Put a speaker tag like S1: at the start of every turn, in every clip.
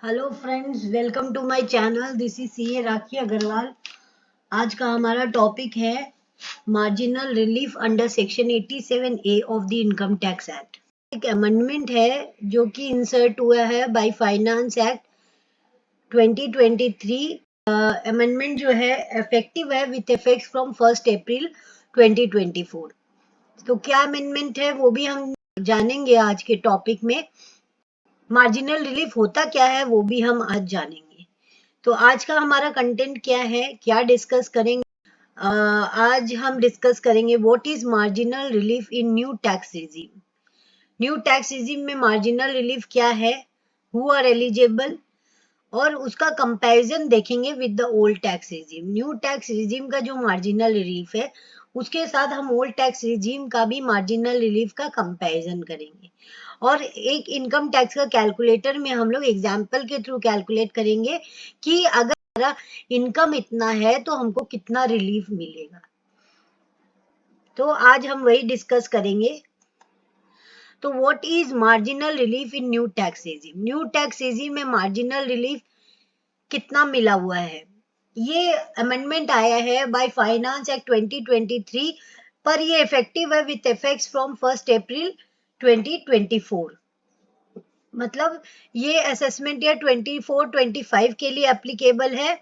S1: Hello friends, welcome to my channel. This is CA Rakhi Agarwal. आज का हमारा टॉपिक है marginal relief under section 87A of the income tax act. एक amendment है जो कि इंसर्ट हुआ है बाय फाइनेंस एक्ट 2023। अमेंडमेंट जो है इफेक्टिव है विथ इफेक्ट्स फ्रॉम 1 अप्रैल 2024। तो क्या अमेंडमेंट है वो भी हम जानेंगे आज के टॉपिक में। मार्जिनल रिलीफ होता क्या है वो भी हम आज जानेंगे। तो आज का हमारा कंटेंट क्या है, क्या डिस्कस करेंगे। आज हम डिस्कस करेंगे what is marginal relief in new tax regime. New tax regime में मार्जिनल रिलीफ क्या है, हु आर एलिजिबल, और उसका कंपैरिजन देखेंगे with the old tax regime. New tax regime का जो मार्जिनल रिलीफ है उसके साथ हम ओल्ड टैक्स रिजीम का भी मार्जिनल रिलीफ का कंपैरिजन करेंगे। और एक इनकम टैक्स का कैलकुलेटर में हम लोग एग्जाम्पल के थ्रू कैलकुलेट करेंगे कि अगर हमारा इनकम इतना है तो हमको कितना रिलीफ मिलेगा। तो आज हम वही डिस्कस करेंगे। तो what is marginal relief in new tax regime. New tax regime में मार्जिनल रिलीफ कितना मिला हुआ है। ये अमेंडमेंट आया है बाय फाइनेंस एक्ट 2023, पर ये इफेक्टिव है विथ इफेक्ट्स फ्रॉम 1 अप्रैल 2024। मतलब ये असेसमेंट ईयर 24-25 के लिए एप्लीकेबल है।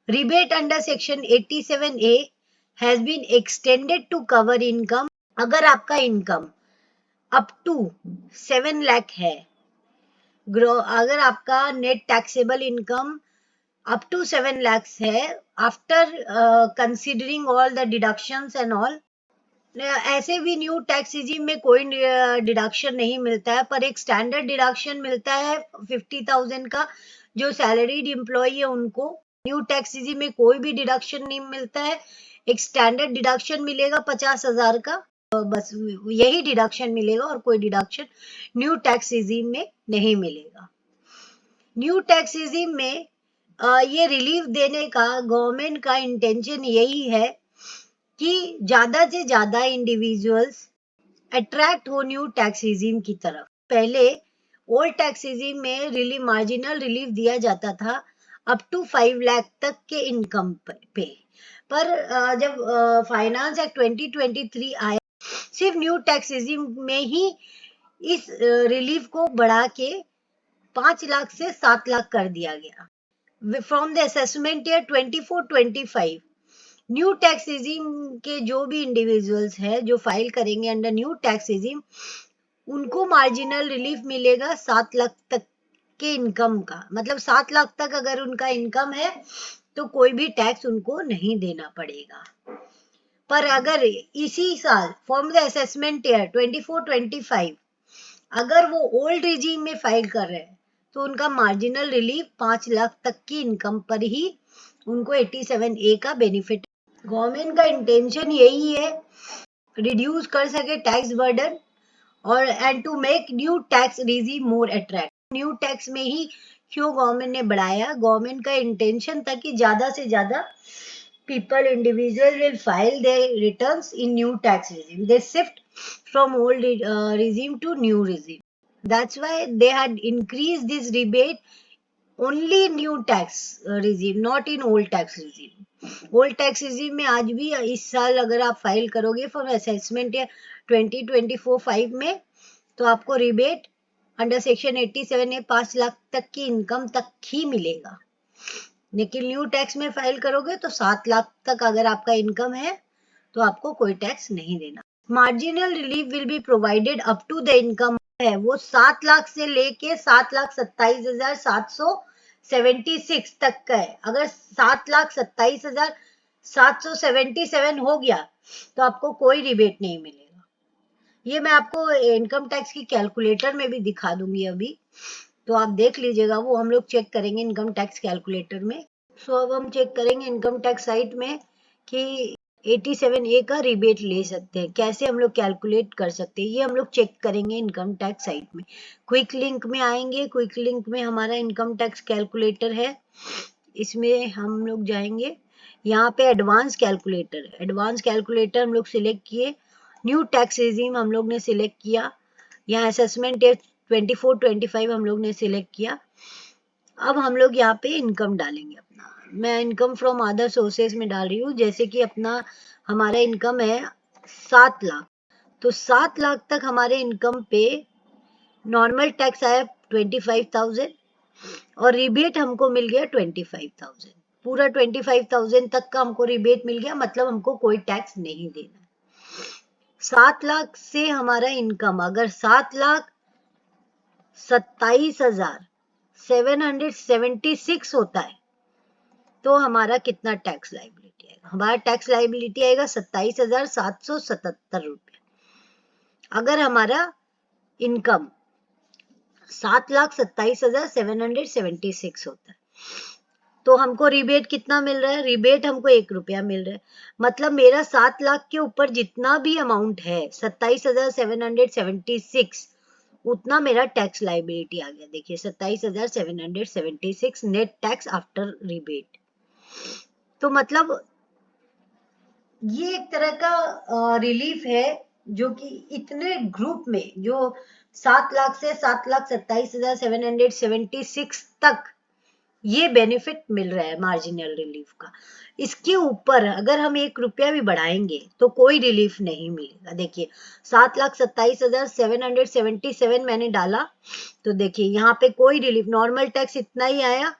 S1: Rebate under section 87A has been extended to cover income. अगर आपका इनकम अप टू 7 लाख है, अगर आपका net taxable income up to 7 lakhs है, after considering all the deductions and all, ऐसे भी न्यू टैक्स रिजीम में कोई डिडक्शन नहीं मिलता है, पर एक स्टैंडर्ड डिडक्शन मिलता है 50,000 का। जो सैलरीड एम्प्लॉय है उनको न्यू टैक्स रिजीम में कोई भी डिडक्शन नहीं मिलता है। एक स्टैंडर्ड डिडक्शन मिलेगा 50,000 का, बस यही डिडक्शन मिलेगा और कोई डिडक्शन न्यू टैक्स रिजीम में नहीं मिलेगा। न्यू टैक्स रिजीम में ये रिलीफ देने का गवर्नमेंट का इंटेंशन यही है कि ज्यादा से ज्यादा इंडिविजुअल्स अट्रैक्ट हो न्यू टैक्स रिजीम की तरफ। पहले ओल्ड टैक्स रिजीम में रिलीफ, मार्जिनल रिलीफ दिया जाता था अप टू 5 लाख तक के इनकम पे। पर जब फाइनेंस एक्ट 2023 आया, सिर्फ न्यू टैक्स रिजीम में ही इस रिलीफ को बढ़ा के 5 लाख से 7 लाख कर दिया गया। From the assessment year 24-25 new tax regime के जो भी इंडिविजुअल्स है जो फाइल करेंगे अंडर न्यू टैक्स रिजीम, उनको मार्जिनल रिलीफ मिलेगा 7 लाख तक के इनकम का। मतलब 7 लाख तक अगर उनका इनकम है तो कोई भी टैक्स उनको नहीं देना पड़ेगा। पर अगर इसी साल फ्रॉम द असेसमेंट ईयर 24-25 अगर वो ओल्ड रिजीम में फाइल कर रहे हैं तो उनका मार्जिनल रिलीफ 5 लाख तक की इनकम पर ही उनको 87A का बेनिफिट। गवर्नमेंट का इंटेंशन यही है रिड्यूस कर सके टैक्स बर्डन और and to make new tax regime more attract. New tax में ही क्यों गवर्नमेंट ने बढ़ाया, गवर्नमेंट का इंटेंशन था कि ज्यादा से ज्यादा people, individual will file their returns in new tax regime. They shift from old regime to new regime. That's why they had increased this rebate only in new tax regime, not in old tax regime. Old tax regime में आज भी इस साल अगर आप file करोगे for assessment या 2024-5 में तो आपको rebate under section 87A 5 lakh तक की इनकम तक ही मिलेगा। लेकिन न्यू टैक्स में फाइल करोगे तो 7 लाख तक अगर आपका इनकम है तो आपको कोई टैक्स नहीं देना। Marginal relief will be provided up to the income है वो 7 लाख से लेके 7,27,776 तक का है। अगर 7,27,777 हो गया तो आपको कोई रिबेट नहीं मिलेगा। ये मैं आपको इनकम टैक्स की कैलकुलेटर में भी दिखा दूंगी अभी, तो आप देख लीजिएगा। वो हम लोग चेक करेंगे इनकम टैक्स कैलकुलेटर में। सो अब हम चेक करेंगे इनकम टैक्स साइट में कि 87A का रिबेट ले सकते हैं, कैसे हम लोग कैलकुलेट कर सकते हैं, ये हम लोग चेक करेंगे इनकम टैक्स साइट में। क्विक लिंक में आएंगे, क्विक लिंक में हमारा इनकम टैक्स कैलकुलेटर है, इसमें हम लोग जाएंगे। यहाँ पे एडवांस कैलकुलेटर है, एडवांस कैलकुलेटर हम लोग सिलेक्ट किए, न्यू टैक्स रिजीम हम लोग ने सिलेक्ट किया, यहाँ असेसमेंट 24-25 हम लोग ने सिलेक्ट किया। अब हम लोग यहाँ पे इनकम डालेंगे अपना। मैं इनकम फ्रॉम अदर सोर्सेज में डाल रही हूँ। जैसे कि अपना हमारा इनकम है 7 लाख, तो 7 लाख तक हमारे इनकम पे नॉर्मल टैक्स आया 25,000 और रिबेट हमको मिल गया 25,000। पूरा 25,000 तक का हमको रिबेट मिल गया, मतलब हमको कोई टैक्स नहीं देना। 7 लाख से हमारा इनकम अगर 7,27,776 होता है तो हमारा कितना टैक्स लायबिलिटी आएगा? हमारा टैक्स लायबिलिटी आएगा 27,777 रुपये। अगर हमारा इनकम 7,27,776 होता है तो हमको रिबेट कितना मिल रहा है? रिबेट हमको 1 रुपया मिल रहा है। मतलब मेरा 7 लाख के ऊपर जितना भी अमाउंट है 27,776 उतना मेरा टैक्स लायबिलिटी आ गया। देखिए 27,776 नेट टैक्स आफ्टर रिबेट। तो मतलब ये एक तरह का रिलीफ है जो कि इतने ग्रुप में जो 7 लाख से 7,27,776 तक ये बेनिफिट मिल रहा है मार्जिनल रिलीफ का। इसके ऊपर अगर हम 1 रुपया भी बढ़ाएंगे तो कोई रिलीफ नहीं मिलेगा। देखिए 7,27,777 मैंने डाला तो देखिए यहाँ पे कोई रिलीफ, नॉर्मल टैक्स इतना ही आया,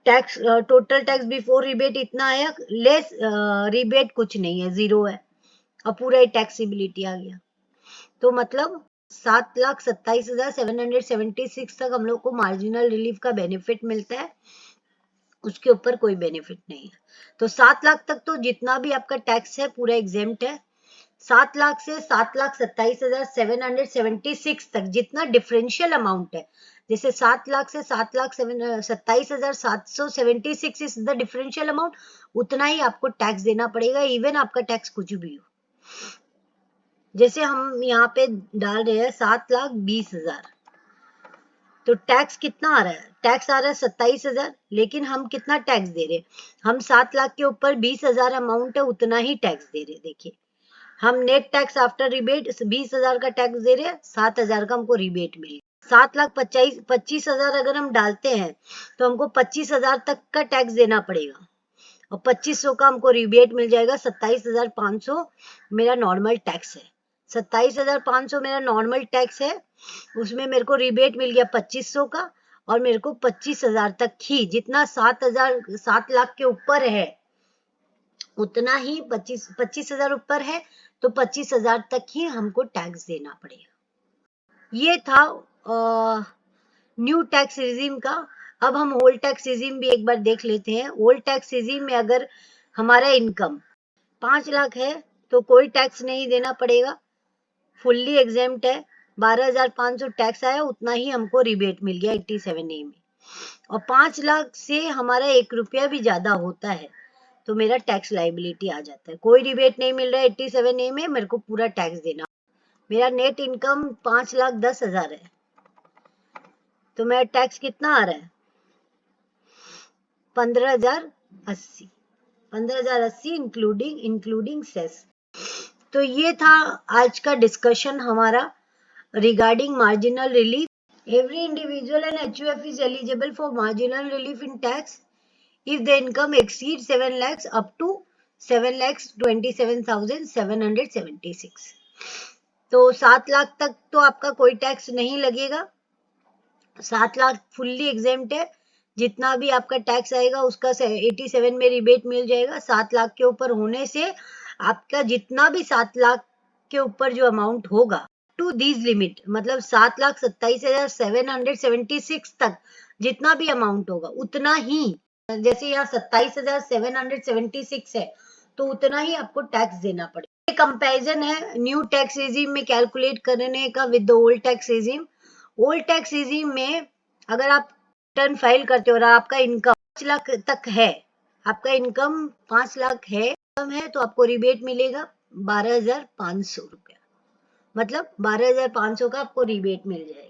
S1: tax total tax before rebate इतना आया, लेस रिबेट कुछ नहीं है, 0 है और पूरा टैक्सिबिलिटी आ गया। तो मतलब 7,27,776 तक हम लोग को मार्जिनल रिलीफ का बेनिफिट मिलता है, उसके ऊपर कोई बेनिफिट नहीं है। तो 7 लाख तक तो जितना भी आपका टैक्स है पूरा एग्जेम्प्ट है। 7 लाख से 7,27,776 तक जितना डिफरेंशियल अमाउंट है, जैसे 7 लाख से 7,27,776 इज द डिफरेंशियल अमाउंट, उतना ही आपको टैक्स देना पड़ेगा, इवन आपका टैक्स कुछ भी हो। जैसे हम यहाँ पे डाल रहे हैं 7,20,000, तो टैक्स कितना आ रहा है? टैक्स आ रहा है 27,000, लेकिन हम कितना टैक्स दे रहे हैं? हम 7 लाख के ऊपर 20,000 अमाउंट है उतना ही टैक्स दे रहे हैं। देखिए हम नेट टैक्स आफ्टर रिबेट 20,000 का टैक्स दे रहे हैं, 7,000 का हमको रिबेट मिले। 7,25,000 अगर हम डालते हैं तो हमको 25,000 तक का टैक्स देना पड़ेगा और 2,500 का हमको रिबेट मिल जाएगा। 27,500 मेरा नॉर्मल टैक्स है। 27,500 मेरा नॉर्मल टैक्स है, उसमें मेरे को रिबेट मिल गया 2,500 का और मेरे को 25,000 तक ही, जितना 7 लाख के ऊपर है उतना ही 25,000 ऊपर है तो 25,000 तक ही हमको टैक्स देना पड़ेगा। ये था न्यू टैक्स रिजीम का। अब हम ओल्ड टैक्स रिजीम भी एक बार देख लेते हैं। ओल्ड टैक्स रिजीम में अगर हमारा इनकम 5 लाख है तो कोई टैक्स नहीं देना पड़ेगा, फुल्ली एग्जेम्प्ट है। 12,500 टैक्स आया उतना ही हमको रिबेट मिल गया 87A में। और 5 लाख से हमारा 1 रुपया भी ज्यादा होता है तो मेरा टैक्स लायबिलिटी आ जाता है। कोई रिबेट नहीं मिल रहा है 87A में, मेरे को पूरा टैक्स देना। मेरा नेट इनकम 5,10,000 है तो मेरा टैक्स कितना आ रहा है? 15,080, 15,080 इंक्लूडिंग सेस। तो ये था आज का डिस्कशन हमारा regarding marginal relief. Every individual and HUF is eligible for marginal relief in tax if the income exceeds 7 lakhs up to 7,27,776। तो 7 लाख तक तो आपका कोई टैक्स नहीं लगेगा। 7 लाख फुल्ली एग्जेम्प्ट है, जितना भी आपका टैक्स आएगा उसका 87 में रिबेट मिल जाएगा। 7 लाख के ऊपर होने से आपका जितना भी 7 लाख के ऊपर जो अमाउंट होगा टू दिस लिमिट, मतलब 7,27,776 तक जितना भी अमाउंट होगा उतना ही, जैसे यहाँ 27,776 है तो उतना ही आपको टैक्स देना पड़ेगा। ये कंपैरिजन है न्यू टैक्स रिजीम में कैलकुलेट करने का with the old tax regime. Old tax regime में अगर आप रिटर्न फाइल करते हो और आपका इनकम 5 लाख तक है, आपका इनकम 5 लाख है तो आपको रिबेट मिलेगा 12,500 रुपया, मतलब 12,500 का आपको रिबेट मिल जाएगा।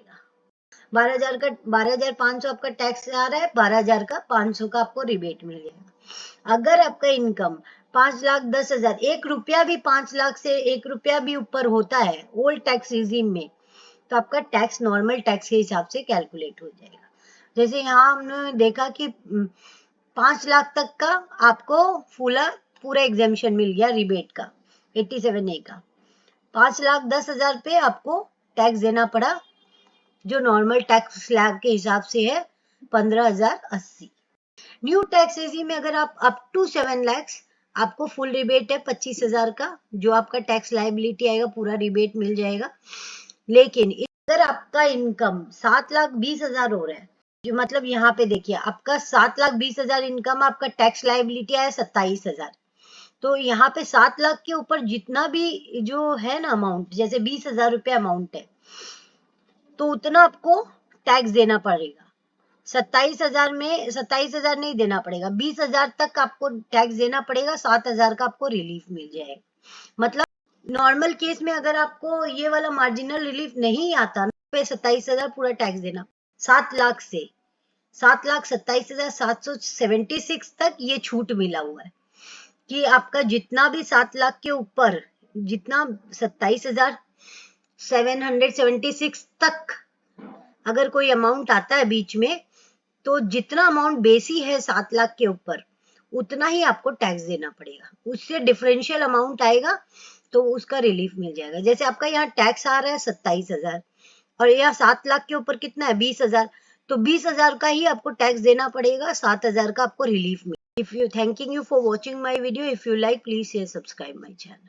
S1: 12,500 आपका टैक्स आ रहा है, 12,000 का 500 का आपको रिबेट मिल जाएगा। अगर आपका इनकम 5,10,000, 1 रुपया भी 5 लाख से 1 रुपया भी ऊपर होता है ओल्ड टैक्स रिजीम में तो आपका टैक्स नॉर्मल टैक्स के हिसाब से कैलकुलेट हो जाएगा। जैसे यहाँ हमने देखा कि 5 लाख तक का आपको पूरा एग्जेम्पशन मिल गया रिबेट का 87A का। 5,10,000 पे आपको टैक्स देना पड़ा, जो नॉर्मल टैक्स स्लैब के हिसाब से है 15,080। न्यू टैक्स रेजी में अगर आप अप टू 7 लाख आपको फुल रिबेट है 25,000 का, जो आपका टैक्स लायबिलिटी आएगा पूरा रिबेट मिल जाएगा। लेकिन अगर आपका इनकम 7,20,000 हो रहा है, जो मतलब यहाँ पे देखिए आपका 7,20,000 इनकम, आपका टैक्स लायबिलिटी आया 27,000। तो यहाँ पे 7 लाख के ऊपर जितना भी जो है ना अमाउंट, जैसे 20,000 रुपये अमाउंट है, तो उतना आपको टैक्स देना पड़ेगा। 27,000 में 27,000 नहीं देना पड़ेगा, 20,000 तक आपको टैक्स देना पड़ेगा, 7,000 का आपको रिलीफ मिल जाएगा। मतलब नॉर्मल केस में अगर आपको ये वाला मार्जिनल रिलीफ नहीं आता ना, पे 27,000 पूरा टैक्स देना। 7 लाख से 7,27,776 तक ये छूट मिला हुआ है कि आपका जितना भी 7 लाख के ऊपर, जितना 27,776 तक अगर कोई अमाउंट आता है बीच में, तो जितना अमाउंट बेसी है 7 लाख के ऊपर, उतना ही आपको टैक्स देना पड़ेगा। उससे डिफरेंशियल अमाउंट आएगा तो उसका रिलीफ मिल जाएगा। जैसे आपका यहाँ टैक्स आ रहा है 27,000 और यहाँ 7 लाख के ऊपर कितना है 20,000, तो 20,000 का ही आपको टैक्स देना पड़ेगा, 7,000 का आपको रिलीफ मिलेगा। If you thanking you for watching my video. If you like please share subscribe my channel.